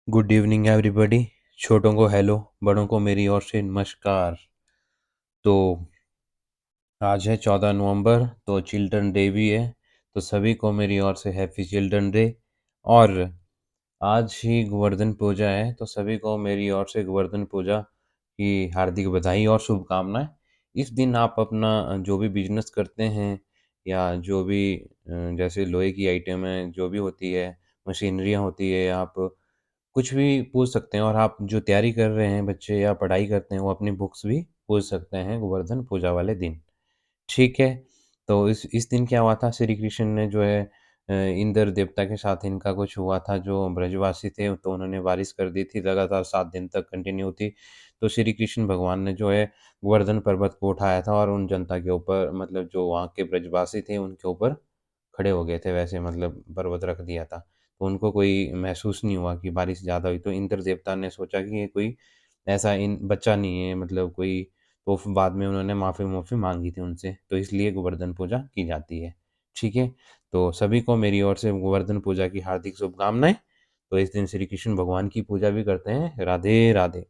Good evening everybody. छोटों को hello, बड़ों को मेरी ओर से नमस्कार। तो आज है 14 नवंबर, तो चिल्ड्रन डे भी है। तो सभी को मेरी ओर से हैप्पी चिल्ड्रन डे। और आज ही गोवर्धन पूजा है, तो सभी को मेरी ओर से गोवर्धन पूजा की हार्दिक बधाई और शुभकामनाएं। इस दिन आप अपना जो भी बिजनेस करते हैं या जो भी जैसे लोहे की आइटम है, जो भी होती है, मशीनरियाँ होती है, आप कुछ भी पूछ सकते हैं। और आप जो तैयारी कर रहे हैं बच्चे या पढ़ाई करते हैं, वो अपनी बुक्स भी पूछ सकते हैं गोवर्धन पूजा वाले दिन। ठीक है? तो इस दिन क्या हुआ था, श्री कृष्ण ने जो है इंद्र देवता के साथ इनका कुछ हुआ था, जो ब्रजवासी थे तो उन्होंने बारिश कर दी थी, लगातार 7 दिन तक कंटिन्यू थी। तो श्री कृष्ण भगवान ने जो है गोवर्धन पर्वत को उठाया था और उन जनता के ऊपर, मतलब जो वहाँ के ब्रजवासी थे उनके ऊपर खड़े हो गए थे, वैसे मतलब पर्वत रख दिया था। तो उनको कोई महसूस नहीं हुआ कि बारिश ज़्यादा हुई, तो इंद्र देवता ने सोचा कि ये कोई ऐसा इन बच्चा नहीं है, मतलब कोई। तो फिर बाद में उन्होंने माफ़ी माँगी थी उनसे, तो इसलिए गोवर्धन पूजा की जाती है। ठीक है? तो सभी को मेरी ओर से गोवर्धन पूजा की हार्दिक शुभकामनाएँ। तो इस दिन श्री कृष्ण भगवान की पूजा भी करते हैं। राधे, राधे।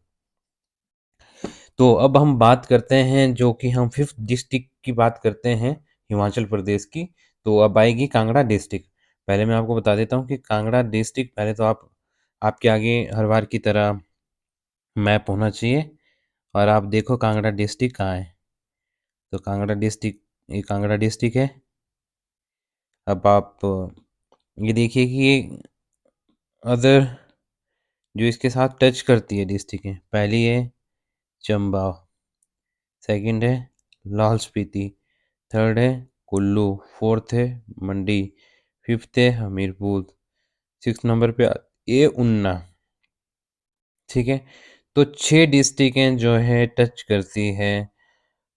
तो अब हम बात करते हैं, जो कि हम 5th डिस्ट्रिक्ट की बात करते हैं, हिमाचल प्रदेश की। तो अब आएगी कांगड़ा डिस्ट्रिक्ट। पहले मैं आपको बता देता हूँ कि कांगड़ा डिस्ट्रिक्ट, पहले तो आप आपके आगे हर बार की तरह मैप होना चाहिए और आप देखो कांगड़ा डिस्ट्रिक्ट कहाँ है। तो कांगड़ा डिस्ट्रिक्ट, ये कांगड़ा डिस्ट्रिक्ट है। अब आप ये देखिए कि ये अदर जो इसके साथ टच करती है डिस्ट्रिक्ट है, पहली है चंबा, सेकंड है लाहौल स्पीति, थर्ड है कुल्लू, फोर्थ है मंडी, फिफ्थ है हमीरपुर, सिक्स नंबर पे ये ऊना। ठीक है? तो 6 डिस्ट्रिक्ट हैं जो है टच करती है,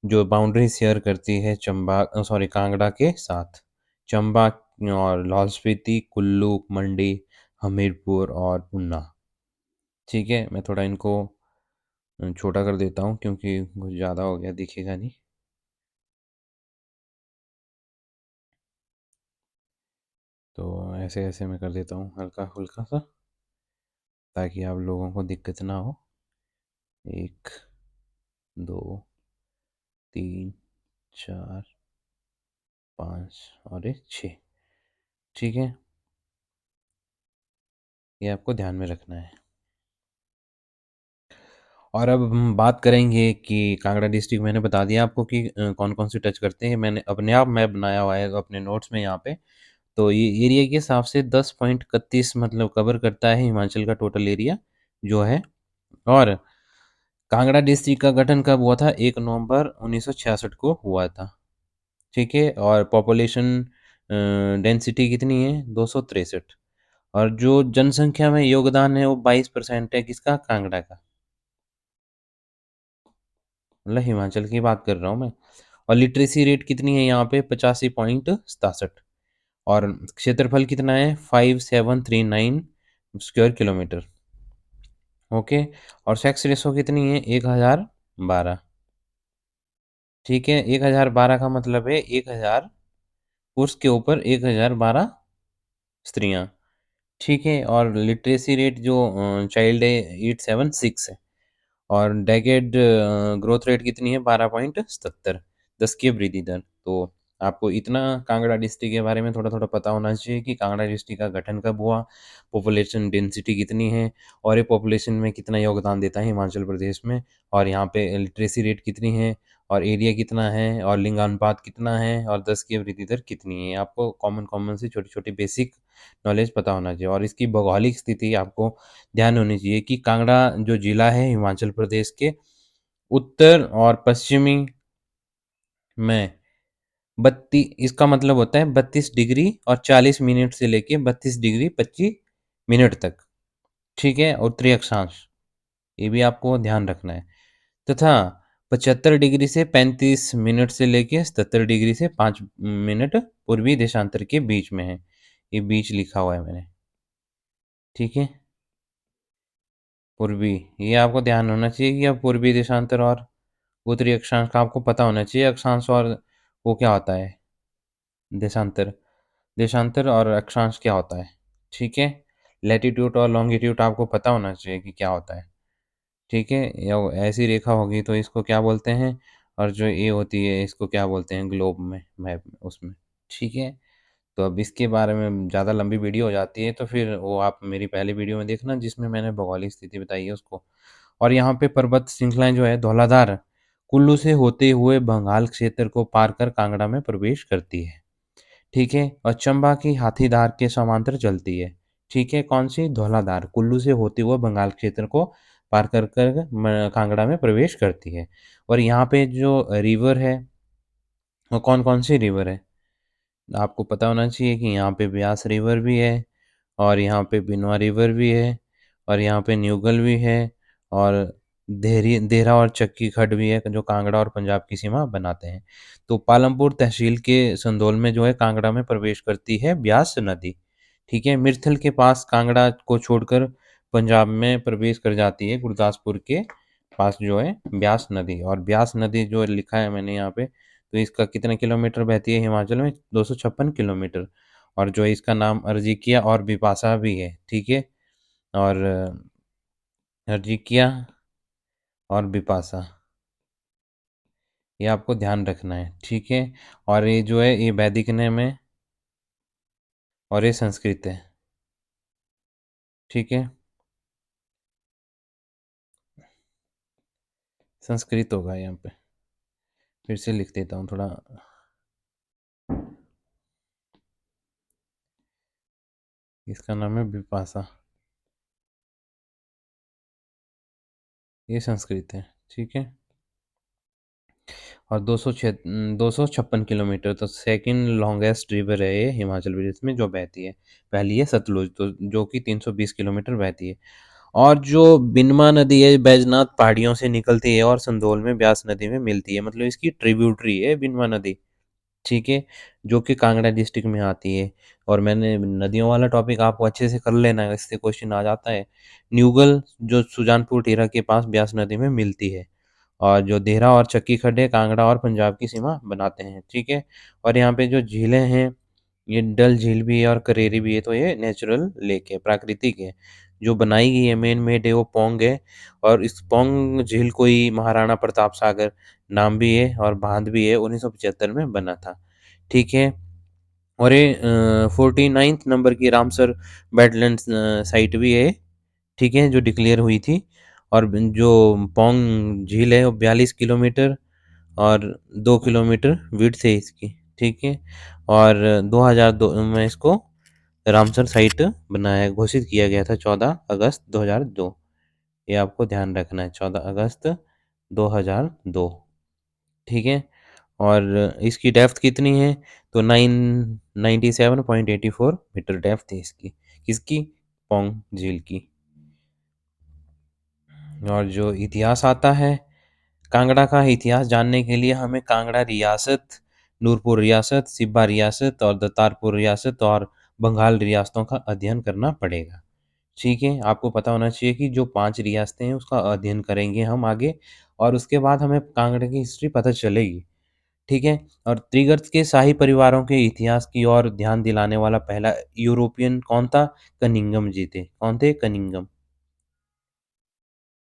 जो बाउंड्री शेयर करती है चंबा, सॉरी, कांगड़ा के साथ। चंबा और लाहौल स्पीति, कुल्लू, मंडी, हमीरपुर और ऊना। ठीक है? मैं थोड़ा इनको छोटा कर देता हूँ क्योंकि कुछ ज़्यादा हो गया, दिखेगा नहीं। तो ऐसे ऐसे मैं कर देता हूँ हल्का फुल्का सा, ताकि आप लोगों को दिक्कत ना हो। 1, 2, 3, 4, 5 और एक 6। ठीक है? ये आपको ध्यान में रखना है। और अब हम बात करेंगे कि कांगड़ा डिस्ट्रिक्ट, मैंने बता दिया आपको कि कौन कौन से टच करते हैं। मैंने अपने आप मैप बनाया हुआ है अपने नोट्स में यहाँ पे। तो ये एरिया के हिसाब से 10.31 मतलब कवर करता है हिमाचल का टोटल एरिया जो है। और कांगड़ा डिस्ट्रिक्ट का गठन कब हुआ था? 1 नवंबर 1966 को हुआ था। ठीक है? और पॉपुलेशन डेंसिटी कितनी है? 263। और जो जनसंख्या में योगदान है वो 22% है, किसका? कांगड़ा का। मतलब हिमाचल की बात कर रहा हूँ मैं। और लिटरेसी रेट कितनी है यहाँ पे? 85.67। और क्षेत्रफल कितना है? 5739 स्क्वायर किलोमीटर। ओके। और सेक्स रेशो कितनी है? 1012। ठीक है? 1012 का मतलब है 1000 पुरुष के ऊपर 1012 स्त्रियां। ठीक है? और लिटरेसी रेट जो चाइल्ड है 876 है। और डेकेड ग्रोथ रेट कितनी है? 12.77, 10 की वृद्धि दर। तो आपको इतना कांगड़ा डिस्ट्रिक्ट के बारे में थोड़ा थोड़ा पता होना चाहिए कि कांगड़ा डिस्ट्रिक्ट का गठन कब हुआ, पॉपुलेशन डेंसिटी कितनी है, और ये पॉपुलेशन में कितना योगदान देता है हिमाचल प्रदेश में, और यहाँ पे लिटरेसी रेट कितनी है, और एरिया कितना है, और लिंगानुपात कितना है, और 10 की वृद्धि दर कितनी है। आपको कॉमन कॉमन से छोटी छोटी बेसिक नॉलेज पता होना चाहिए। और इसकी भौगोलिक स्थिति आपको ध्यान होनी चाहिए कि कांगड़ा जो जिला है हिमाचल प्रदेश के उत्तर और पश्चिमी में बत्ती इसका मतलब होता है 32 डिग्री और 40 मिनट से लेके 32 डिग्री 25 मिनट तक। ठीक है? उत्तरी अक्षांश, ये भी आपको ध्यान रखना है। तथा 75 डिग्री से 35 मिनट से लेके 77 डिग्री से 5 मिनट पूर्वी देशांतर के बीच में है। ये बीच लिखा हुआ है मैंने। ठीक है? पूर्वी, ये आपको ध्यान होना चाहिए कि अब पूर्वी देशांतर और उत्तरी अक्षांश का आपको पता होना चाहिए। अक्षांश और वो क्या होता है? देशांतर। देशांतर और अक्षांश क्या होता है? ठीक है? लैटिट्यूड और लॉन्गिट्यूड आपको पता होना चाहिए कि क्या होता है, ठीक है? या वो ऐसी रेखा होगी तो इसको क्या बोलते हैं, और जो ये होती है इसको क्या बोलते हैं ग्लोब में, मैप में, उसमें, ठीक है? तो अब इसके बारे में ज़्यादा लंबी वीडियो हो जाती है तो फिर वो आप मेरी पहली वीडियो में देखना जिसमें मैंने भौगोलिक स्थिति बताई है उसको। और यहाँ पे पर्वत श्रृंखलाएं जो है धौलाधार कुल्लू से होते हुए बंगाल क्षेत्र को पार कर कांगड़ा में प्रवेश करती है, ठीक है? और चंबा की हाथीदार के समांतर चलती है, ठीक है? कौन सी? धौलाधार कुल्लू से होते हुए बंगाल क्षेत्र को पार कर कर कांगड़ा में प्रवेश करती है। और यहाँ पे जो रिवर है वो कौन कौन सी रिवर है आपको पता होना चाहिए कि यहाँ पे ब्यास रिवर भी है, और यहाँ पे बिनवा रिवर भी है, और यहाँ पे न्यूगल भी है, और देहरा और चक्की खड भी है जो कांगड़ा और पंजाब की सीमा बनाते हैं। तो पालमपुर तहसील के संदौल में जो है कांगड़ा में प्रवेश करती है ब्यास नदी, ठीक है? मिर्थल के पास कांगड़ा को छोड़कर पंजाब में प्रवेश कर जाती है गुरदासपुर के पास जो है ब्यास नदी। और ब्यास नदी जो लिखा है मैंने यहाँ पे, तो इसका कितने किलोमीटर बहती है हिमाचल में? 256 किलोमीटर। और जो इसका नाम अर्जिकिया और बिपाशा भी है, ठीक है? और अर्जिकिया और बिपाशा, ये आपको ध्यान रखना है, ठीक है? और ये जो है ये वैदिक नेम है और ये संस्कृत है, ठीक है? संस्कृत होगा यहाँ पे, फिर से लिख देता हूँ थोड़ा। इसका नाम है बिपाशा, ये संस्कृत है, ठीक है? और 256 किलोमीटर, तो सेकंड लॉन्गेस्ट रिवर है ये हिमाचल प्रदेश में जो बहती है। पहली है सतलुज, तो जो कि 320 किलोमीटर बहती है। और जो बिनमा नदी है बैजनाथ पहाड़ियों से निकलती है और संदौल में ब्यास नदी में मिलती है, मतलब इसकी ट्रिब्यूटरी है बिनमा नदी, ठीक है? जो कि कांगड़ा डिस्ट्रिक्ट में आती है। और मैंने नदियों वाला टॉपिक आपको अच्छे से कर लेना है, इससे क्वेश्चन आ जाता है। न्यूगल जो सुजानपुर टीरा के पास ब्यास नदी में मिलती है, और जो देहरा और चक्की खड्डे कांगड़ा और पंजाब की सीमा बनाते हैं, ठीक है? और यहाँ पे जो झीलें हैं, ये डल झील भी है और करेरी भी है, तो ये नेचुरल लेक है, प्राकृतिक है। जो बनाई गई है मेन मेड है वो पोंग है, और इस पोंग झील को ही महाराणा प्रताप सागर नाम भी है और बांध भी है, 1975 में बना था, ठीक है? और ये 49th नंबर की रामसर वेटलैंड साइट भी है, ठीक है, जो डिक्लेयर हुई थी। और जो पोंग झील है वो 42 किलोमीटर और 2 किलोमीटर विड्थ है इसकी, ठीक है? और 2002 में इसको रामसर साइट बनाया घोषित किया गया था, 14 अगस्त 2002। ये आपको ध्यान रखना है, 14 अगस्त 2002, ठीक है? और इसकी डेप्थ कितनी है? तो 97.84 मीटर डेप्थ है इसकी, किसकी? पोंग झील की। और जो इतिहास आता है, कांगड़ा का इतिहास जानने के लिए हमें कांगड़ा रियासत, नूरपुर रियासत, सिब्बा रियासत और दत्तारपुर रियासत और बंगाल रियासतों का अध्ययन करना पड़ेगा, ठीक है? आपको पता होना चाहिए कि जो 5 रियासतें हैं उसका अध्ययन करेंगे हम आगे, और उसके बाद हमें कांगड़ा की हिस्ट्री पता चलेगी, ठीक है? और त्रिगर्त के शाही परिवारों के इतिहास की ओर ध्यान दिलाने वाला पहला यूरोपियन कौन था? कनिंघम जी थे। कौन थे? कनिंघम,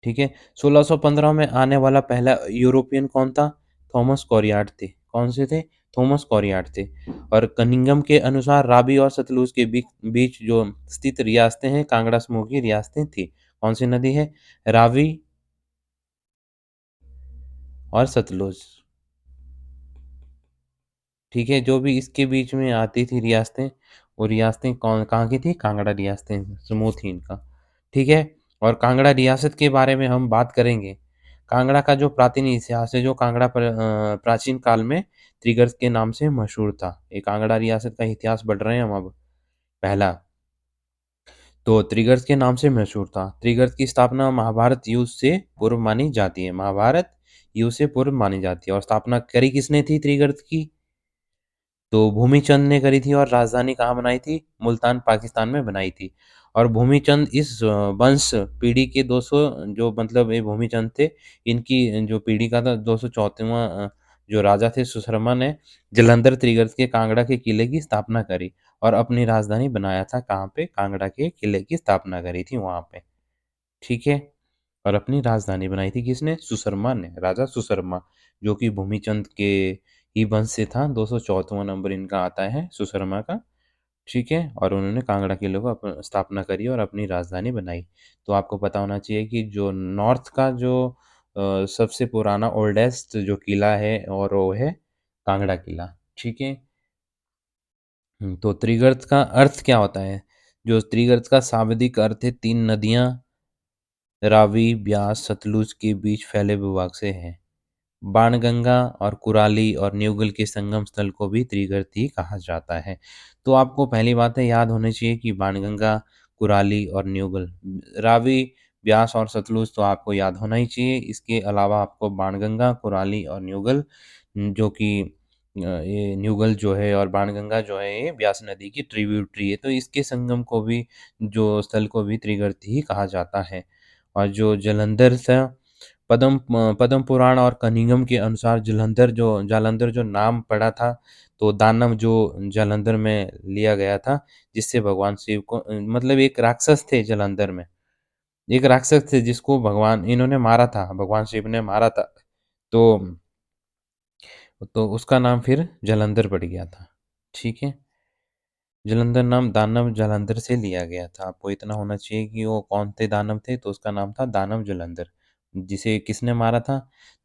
ठीक है? 1615 में आने वाला पहला यूरोपियन कौन था? थॉमस कॉरियाट थे। कौन से थे? थॉमस कॉरियाट थे। और कनिंघम के अनुसार रावी और सतलुज के बीच बीच जो स्थित रियासतें हैं कांगड़ा समूह की रियासतें थी। कौन सी नदी है? रावी और सतलुज, ठीक है? जो भी इसके बीच में आती थी रियासतें, वो रियासतें कौन कहाँ की थी? कांगड़ा रियासतें समूह थी इनका, ठीक है? और कांगड़ा रियासत के बारे में हम बात करेंगे। कांगड़ा का जो प्राचीन इतिहास है, जो कांगड़ा प्राचीन काल में त्रिगर्त के नाम से मशहूर था। ये कांगड़ा रियासत का इतिहास बढ़ रहे हैं हम अब। पहला, तो त्रिगर्त के नाम से मशहूर था। त्रिगर्त की स्थापना महाभारत युद्ध से पूर्व मानी जाती है। महाभारत युद्ध से पूर्व मानी जाती है। और स्थापना करी किसने थी त्रिगर्त की? तो भूमिचंद ने करी थी। और राजधानी कहाँ बनाई थी? मुल्तान पाकिस्तान में बनाई थी। और भूमिचंद इस वंश पीढ़ी के 200 जो मतलब ये भूमिचंद थे, इनकी जो पीढ़ी का था 234वां जो राजा थे सुशर्मा ने जलंधर त्रिगर्त के कांगड़ा के किले की स्थापना करी। और अपनी राजधानी बनाया था कहाँ पे? कांगड़ा के किले की स्थापना करी थी वहाँ पे, ठीक है? और अपनी राजधानी बनाई थी किसने? सुशर्मा ने, राजा सुशर्मा, जो कि भूमिचंद के ही वंश से था। 214वां नंबर इनका आता है सुशर्मा का, ठीक है? और उन्होंने कांगड़ा किले को स्थापना करी और अपनी राजधानी बनाई। तो आपको पता होना चाहिए कि जो नॉर्थ का जो सबसे पुराना ओल्डेस्ट जो किला है और वो है कांगड़ा किला, ठीक है? तो त्रिगर्त का अर्थ क्या होता है? जो त्रिगर्त का शाब्दिक अर्थ है, तीन नदियां रावी, ब्यास, सतलुज के बीच फैले भूभाग से है। बाणगंगा और कुराली और न्यूगल के संगम स्थल को भी त्रिगर्त ही कहा जाता है। तो आपको पहली बात है याद होनी चाहिए कि बाणगंगा, कुराली और न्यूगल, रावी, ब्यास और सतलुज तो आपको याद होना ही चाहिए। इसके अलावा आपको बाणगंगा, कुराली और न्यूगल, जो कि ये न्यूगल जो है और बाणगंगा जो है ये ब्यास नदी की ट्रिब्यूटरी है, तो इसके संगम को भी, जो स्थल को भी त्रिगर्त ही कहा जाता है। और जो जलंधर था, पद्म पुराण और कनिंगम के अनुसार जालंधर जो नाम पड़ा था, तो दानव जो जालंधर में लिया गया था, जिससे भगवान शिव को, मतलब एक राक्षस थे जालंधर में, एक राक्षस थे जिसको भगवान इन्होंने मारा था, भगवान शिव ने मारा था। तो उसका नाम फिर जालंधर पड़ गया था, ठीक है? जालंधर नाम दानव जालंधर से लिया गया था। आपको इतना होना चाहिए कि वो कौन थे दानव थे, तो उसका नाम था दानव जालंधर। जिसे किसने मारा था?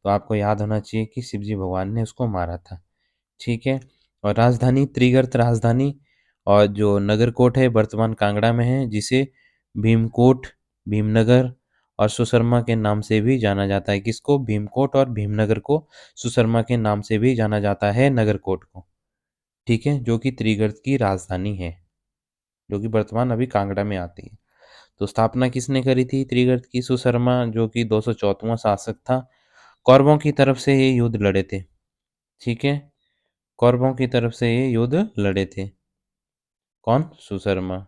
तो आपको याद होना चाहिए कि शिवजी भगवान ने उसको मारा था, ठीक है? और राजधानी त्रिगर्त राजधानी, और जो नगरकोट है वर्तमान कांगड़ा में है, जिसे भीमकोट, भीमनगर और सुशर्मा के नाम से भी जाना जाता है। किसको? भीमकोट और भीमनगर को सुशर्मा के नाम से भी जाना जाता है, नगरकोट को, ठीक है? जो कि त्रिगर्त की राजधानी है, जो कि वर्तमान अभी कांगड़ा में आती है। तो स्थापना किसने करी थी त्रिगर्त की? सुशर्मा, जो कि 214वां शासक था। कौरवों की तरफ से ये युद्ध लड़े थे, ठीक है? कौरवों की तरफ से ये युद्ध लड़े थे। कौन? सुशर्मा,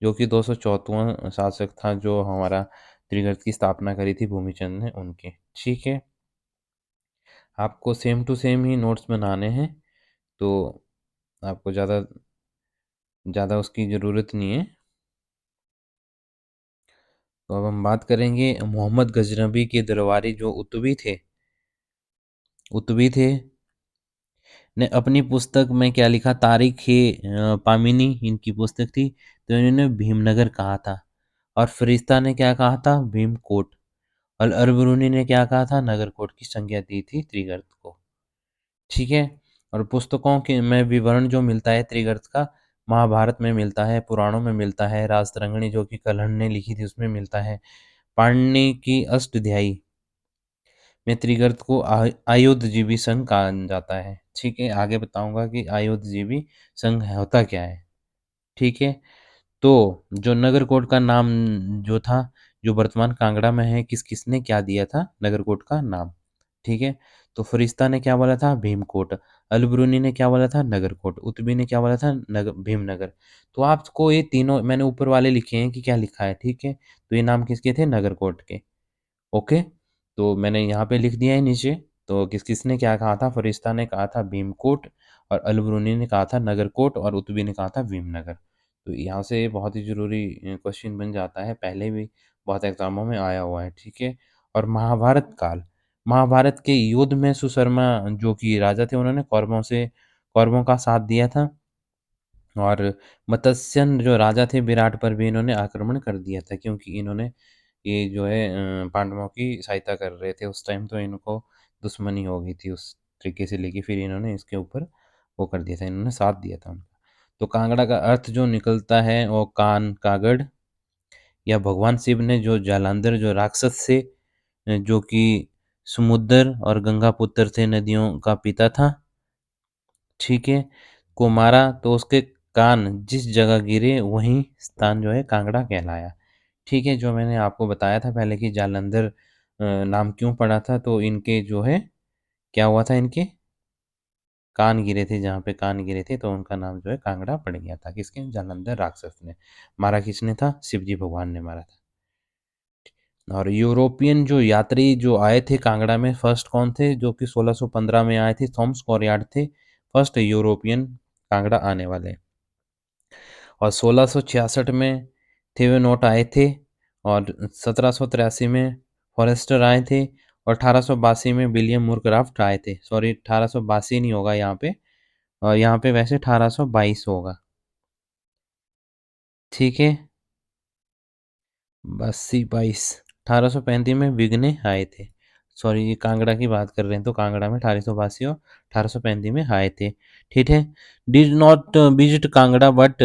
जो कि 214वां शासक था, जो हमारा त्रिगर्त की स्थापना करी थी भूमिचंद ने उनके, ठीक है? आपको सेम टू सेम ही नोट्स बनाने हैं, तो आपको ज़्यादा ज़्यादा उसकी ज़रूरत नहीं है। तो अब हम बात करेंगे मोहम्मद गजनबी के दरबारी जो उतबी थे ने अपनी पुस्तक में क्या लिखा? तारीख पामिनी इनकी पुस्तक थी, तो इन्होंने भीमनगर कहा था। और फरिश्ता ने क्या कहा था? भीमकोट। और अरबरूनी ने क्या कहा था? नगरकोट की संज्ञा दी थी त्रिगर्त को, ठीक है? और पुस्तकों के में विवरण जो मिलता है त्रिगर्त का, महाभारत में मिलता है, पुराणों में मिलता है, राजतरंगिणी जो कि कलहण ने लिखी थी उसमें मिलता है, पाणिनि की अष्टध्यायी में त्रिगर्त को आयुधजीवी संघ कहा जाता है, ठीक है? आगे बताऊंगा कि आयुधजीवी संघ होता क्या है, ठीक है? तो जो नगरकोट का नाम जो था, जो वर्तमान कांगड़ा में है, किसने क्या दिया था नगरकोट का नाम, ठीक है? तो फरिश्ता ने क्या बोला था? भीमकोट। अलबरूनी ने क्या बोला था? नगरकोट। उतबी ने क्या बोला था? भीमनगर। तो आपको ये तीनों मैंने ऊपर वाले लिखे हैं कि क्या लिखा है, ठीक है? तो ये नाम किसके थे? नगरकोट के, ओके? तो मैंने यहाँ पे लिख दिया है नीचे। तो किसने क्या कहा था? फरिश्ता ने कहा था भीमकोट, और अलबरूनी ने कहा था नगरकोट, और उतबी ने कहा था भीमनगर। तो यहाँ से बहुत ही ज़रूरी क्वेश्चन बन जाता है, पहले भी बहुत एग्जामों में आया हुआ है, ठीक है? और महाभारत काल, महाभारत के युद्ध में सुशर्मा जो कि राजा थे, उन्होंने कौरवों का साथ दिया था। और मत्स्यन जो राजा थे विराट पर भी इन्होंने आक्रमण कर दिया था, क्योंकि इन्होंने ये जो है पांडवों की सहायता कर रहे थे उस टाइम, तो इनको दुश्मनी हो गई थी उस तरीके से लेके, फिर इन्होंने इसके ऊपर वो कर दिया था, इन्होंने साथ दिया था उनका। तो कांगड़ा का अर्थ जो निकलता है वो कान कागड़, या भगवान शिव ने जो जालंधर जो राक्षस से, जो कि समुद्र और गंगा पुत्र थे, नदियों का पिता था, ठीक है, को मारा, तो उसके कान जिस जगह गिरे वहीं स्थान जो है कांगड़ा कहलाया, ठीक है? जो मैंने आपको बताया था पहले कि जालंधर नाम क्यों पड़ा था, तो इनके जो है क्या हुआ था, इनके कान गिरे थे, जहाँ पे कान गिरे थे तो उनका नाम जो है कांगड़ा पड़ गया था। किसके? जालंधर राक्षस ने। मारा किसने था? शिवजी भगवान ने मारा था। और यूरोपियन जो यात्री जो आए थे कांगड़ा में, फर्स्ट कौन थे? जो कि 1615 में आए थे, थॉमस कॉरियार्ड थे फर्स्ट यूरोपियन कांगड़ा आने वाले। और 1666 में थेवेनोट आए थे, और 1783 में फॉरेस्टर आए थे, और 1882 में विलियम मुरक्राफ्ट आए थे। सॉरी, 1882 नहीं होगा यहाँ पे, और यहाँ पे वैसे 1822 होगा। ठीक है, 82 22। 1835 में विघ्ने आए थे। सॉरी, ये कांगड़ा की बात कर रहे हैं, तो कांगड़ा में 1882 और 1835 में आए थे। ठीक है। Did not visit Kangra but,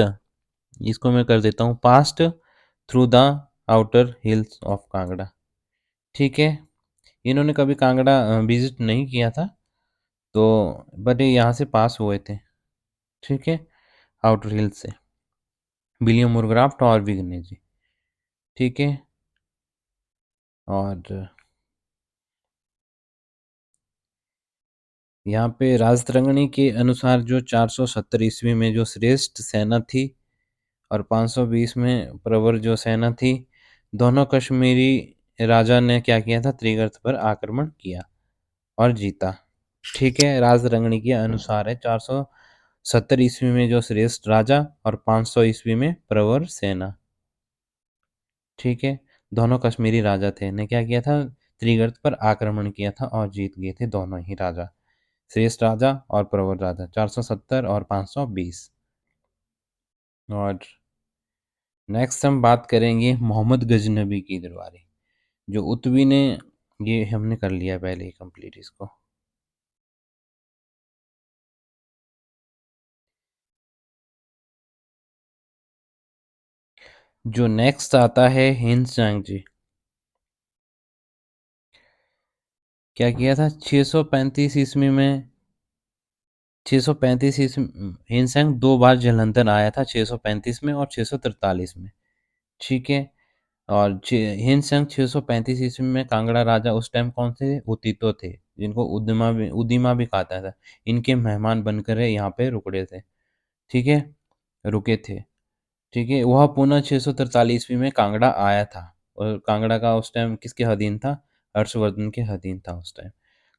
इसको मैं कर देता हूँ past through the outer hills of Kangra. ठीक है, इन्होंने कभी कांगड़ा विजिट नहीं किया था, तो बट ये यहाँ से पास हुए थे। ठीक है, आउटर हिल्स से, विलियम मुरग्राफ्ट और विग्ने जी। ठीक है, और यहाँ पे राजतरंगिणी के अनुसार जो 470 ईस्वी में जो श्रेष्ठ सेना थी, और 520 में प्रवर जो सेना थी, दोनों कश्मीरी राजा ने क्या किया था, त्रिगर्त पर आक्रमण किया और जीता। ठीक है, राजतरंगिणी के अनुसार है 470 ईस्वी में जो श्रेष्ठ राजा, और 500 ईस्वी में प्रवर सेना। ठीक है, दोनों कश्मीरी राजा थे, ने क्या किया था, त्रिगर्त पर आक्रमण किया था और जीत गए थे दोनों ही राजा, श्रेष्ठ राजा और प्रवर राजा, 470 और 520। और नेक्स्ट हम बात करेंगे मोहम्मद गजनबी की दरबारी, जो उतवी ने, ये हमने कर लिया पहले ही कंप्लीट इसको। जो नेक्स्ट आता है हिंदचांग जी, क्या किया था 635 ईस्वी में, 635 ईस्वी, हिंदचांग 2 बार जलंधर आया था, 635 में और 643 में। ठीक है, और हिंदचांग 635 ईस्वी में, कांगड़ा राजा उस टाइम कौन थे, उतितो थे, जिनको उदिमा भी कहता था। इनके मेहमान बनकर यहाँ पे रुकड़े थे। ठीक है, रुके थे। ठीक है, वह पुनः 643 ईस्वी में कांगड़ा आया था, और कांगड़ा का उस टाइम किसके अधीन था, हर्षवर्धन के अधीन था उस टाइम।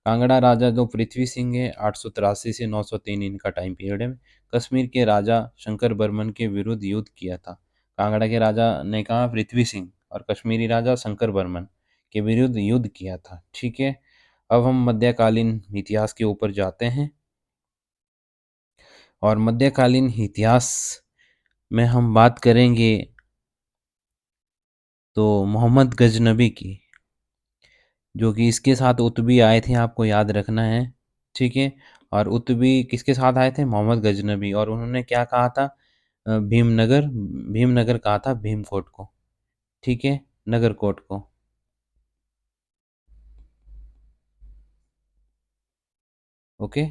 कांगड़ा राजा जो पृथ्वी सिंह है, 883 से 903 इनका टाइम पीरियड है। कश्मीर के राजा शंकर बर्मन के विरुद्ध युद्ध किया था। कांगड़ा के राजा ने कहा पृथ्वी सिंह, और कश्मीरी राजा शंकर बर्मन के विरुद्ध युद्ध किया था। ठीक है, अब हम मध्यकालीन इतिहास के ऊपर जाते हैं, और मध्यकालीन इतिहास में हम बात करेंगे तो मोहम्मद गजनबी की, जो कि इसके साथ उतबी आए थे, आपको याद रखना है। ठीक है, और उतबी किसके साथ आए थे, मोहम्मद गजनबी, और उन्होंने क्या कहा था, भीमनगर, भीमनगर कहा था भीमकोट को। ठीक है, नगरकोट को। ओके,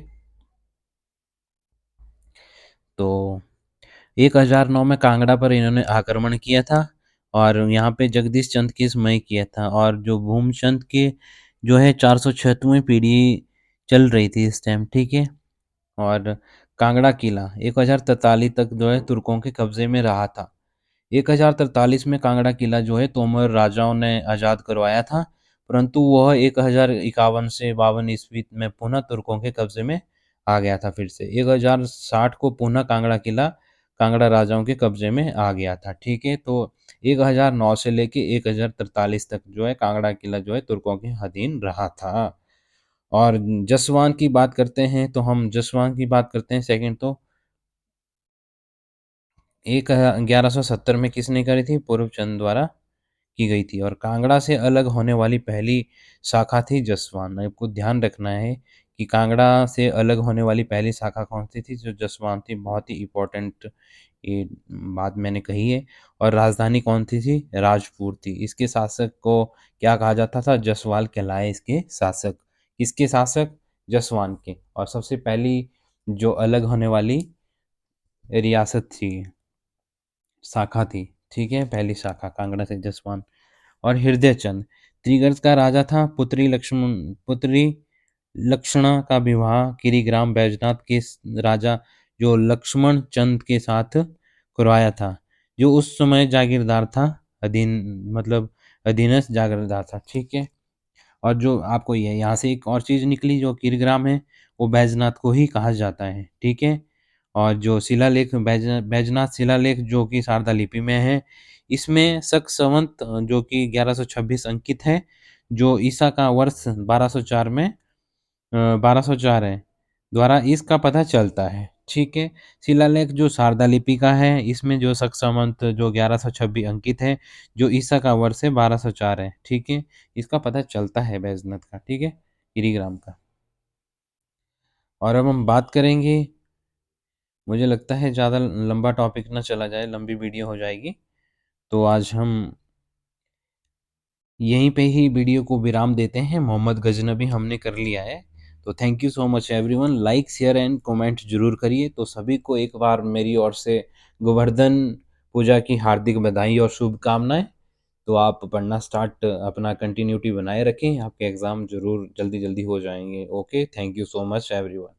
तो 1009 में कांगड़ा पर इन्होंने आक्रमण किया था, और यहाँ पे जगदीश चंद की समय किया था, और जो भूमचंद के जो है 476वीं पीढ़ी चल रही थी इस टाइम। ठीक है, और कांगड़ा किला 1043 तक जो है तुर्कों के कब्जे में रहा था। 1043 में कांगड़ा किला जो है तोमर राजाओं ने आज़ाद करवाया था, परंतु वह 1051 से 52 ईस्वी में पुनः तुर्कों के कब्जे में आ गया था। फिर से 1060 को पुनः कांगड़ा किला कांगड़ा राजाओं के कब्जे में आ गया था। ठीक है, तो 1009 से लेके 1043 तक जो है कांगड़ा किला जो है तुर्कों के अधीन रहा था। और जसवान की बात करते हैं, तो हम जसवान की बात करते हैं सेकंड, तो एक 1170 में किसने करी थी, पूर्वचंद द्वारा की गई थी, और कांगड़ा से अलग होने वाली पहली शाखा थी जसवान। आपको ध्यान रखना है कि कांगड़ा से अलग होने वाली पहली शाखा कौन सी थी, जो जसवान थी। बहुत ही इम्पोर्टेंट ये बात मैंने कही है। और राजधानी कौन सी थी, राजपुर थी। इसके शासक को क्या कहा जाता था, जसवाल कहलाए इसके शासक। किसके शासक, जसवान के। और सबसे पहली जो अलग होने वाली रियासत थी, शाखा थी। ठीक है, पहली शाखा कांगड़ा से जसवान। और हृदय चंद त्रिगर्त का राजा था। पुत्री लक्षणा का विवाह गिरिग्राम बैजनाथ के राजा जो लक्ष्मण चंद के साथ करवाया था, जो उस समय जागीरदार था, अधीन, मतलब अधीनस्थ जागीरदार था। ठीक है, और जो आपको ये यहाँ से एक और चीज निकली, जो गिरिग्राम है वो बैजनाथ को ही कहा जाता है। ठीक है, और जो शिलालेख बैजनाथ शिलालेख जो कि शारदा लिपि में है, इसमें शक संवत जो कि 1126 अंकित है, जो ईसा का वर्ष 1204 में 1204 है, द्वारा इसका पता चलता है। ठीक है। शिलालेख जो शारदा लिपि का है, इसमें जो शक संवत जो 1126 अंकित है, जो ईसा का वर्ष है 1204 है। ठीक है। इसका पता चलता है बैजनाथ का। ठीक है, गिरिग्राम का। और अब हम बात करेंगे, मुझे लगता है ज़्यादा लंबा टॉपिक ना चला जाए, लंबी वीडियो हो जाएगी, तो आज हम यहीं पे ही वीडियो को विराम देते हैं। मोहम्मद गजनबी हमने कर लिया है। तो thank you so much everyone. Like share and comment जरूर करिए। तो सभी को एक बार मेरी ओर से गोवर्धन पूजा की हार्दिक बधाई और शुभकामनाएं। तो आप पढ़ना स्टार्ट, अपना कंटिन्यूटी बनाए रखें, आपके एग्ज़ाम जरूर जल्दी जल्दी हो जाएंगे। Okay, thank you so much everyone.